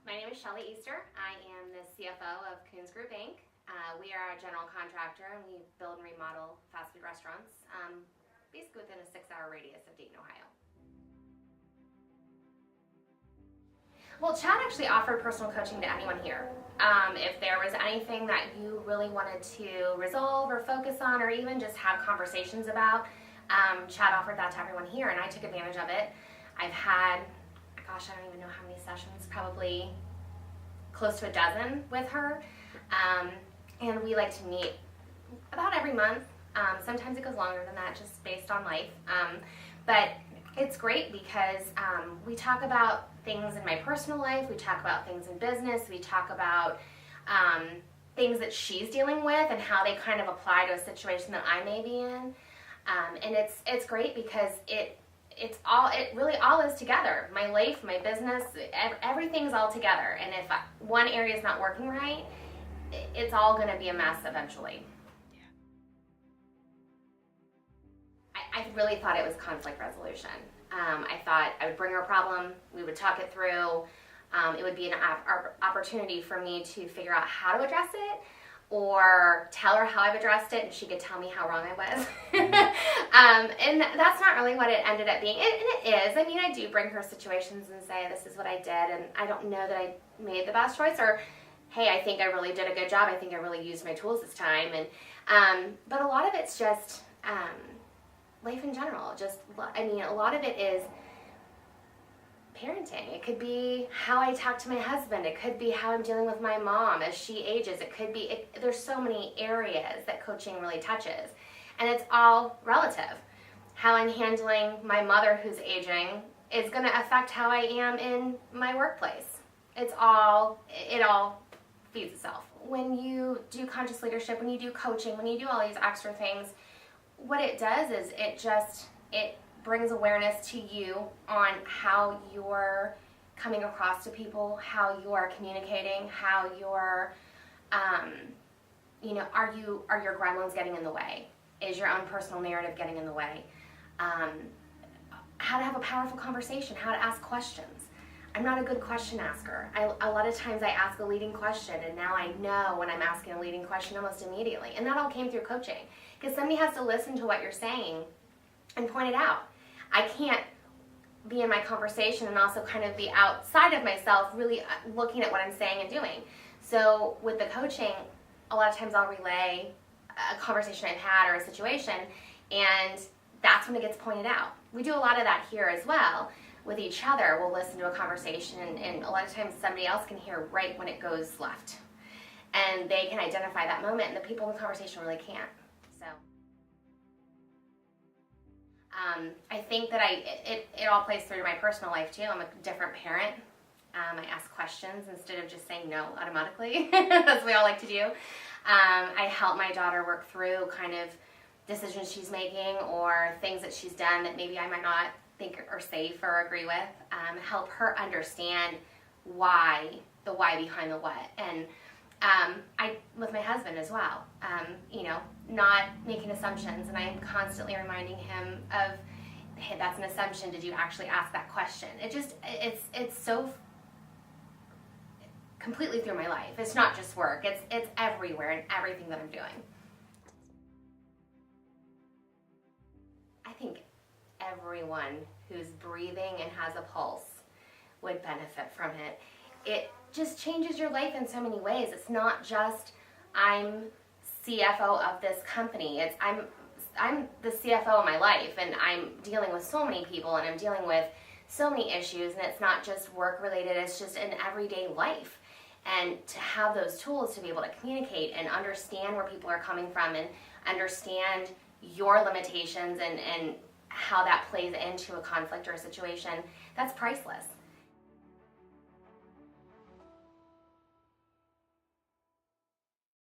My name is Shelly Easter. I am the CFO of Kuhn's Group Inc. We are a general contractor and we build and remodel fast food restaurants, basically within a 6-hour radius of Dayton, Ohio. Well, Chad actually offered personal coaching to anyone here. If there was anything that you really wanted to resolve or focus on or even just have conversations about, Chad offered that to everyone here and I took advantage of it. I've had, gosh, I don't even know how many sessions, probably close to a dozen with her. And we like to meet about every month. Sometimes it goes longer than that just based on life. But it's great because we talk about things in my personal life, we talk about things in business, we talk about things that she's dealing with and how they kind of apply to a situation that I may be in. And it's great because it really all is together. My life, my business, everything's all together. And if one area is not working right, it's all going to be a mess eventually. I really thought it was conflict resolution. I thought I would bring her a problem, we would talk it through. It would be an opportunity for me to figure out how to address it, or tell her how I've addressed it and she could tell me how wrong I was. And that's not really what it ended up being. And it is. I mean, I do bring her situations and say, this is what I did, and I don't know that I made the best choice, or, hey, I think I really did a good job. I think I really used my tools this time. And but a lot of it's just life in general. A lot of it is parenting. It could be how I talk to my husband. It could be how I'm dealing with my mom as she ages. It could be, there's so many areas that coaching really touches. And it's all relative. How I'm handling my mother who's aging is going to affect how I am in my workplace. It all feeds itself. When you do conscious leadership, when you do coaching, when you do all these extra things, what it does is it brings awareness to you on how you're coming across to people, how you are communicating, how you're, are your gremlins getting in the way? Is your own personal narrative getting in the way? How to have a powerful conversation, how to ask questions. I'm not a good question asker. A lot of times I ask a leading question, and now I know when I'm asking a leading question almost immediately. And that all came through coaching, because somebody has to listen to what you're saying and point it out. I can't be in my conversation and also kind of be outside of myself, really looking at what I'm saying and doing. So with the coaching, a lot of times I'll relay a conversation I've had or a situation, and that's when it gets pointed out. We do a lot of that here as well. With each other, we'll listen to a conversation, and a lot of times somebody else can hear right when it goes left. And they can identify that moment, and the people in the conversation really can't. So I think that it all plays through to my personal life too. I'm a different parent. I ask questions instead of just saying no automatically, as we all like to do. I help my daughter work through kind of decisions she's making or things that she's done that maybe I might not think are safe or agree with. Help her understand the why behind the what. And I with my husband as well, not making assumptions, and I'm constantly reminding him of, hey, that's an assumption. Did you actually ask that question? It's so completely through my life. It's not just work. It's everywhere in everything that I'm doing. I think everyone who's breathing and has a pulse would benefit from it. It just changes your life in so many ways. It's not just I'm CFO of this company. I'm the CFO of my life, and I'm dealing with so many people, and I'm dealing with so many issues, and it's not just work related, it's just an everyday life. And to have those tools to be able to communicate and understand where people are coming from and understand your limitations and how that plays into a conflict or a situation, that's priceless.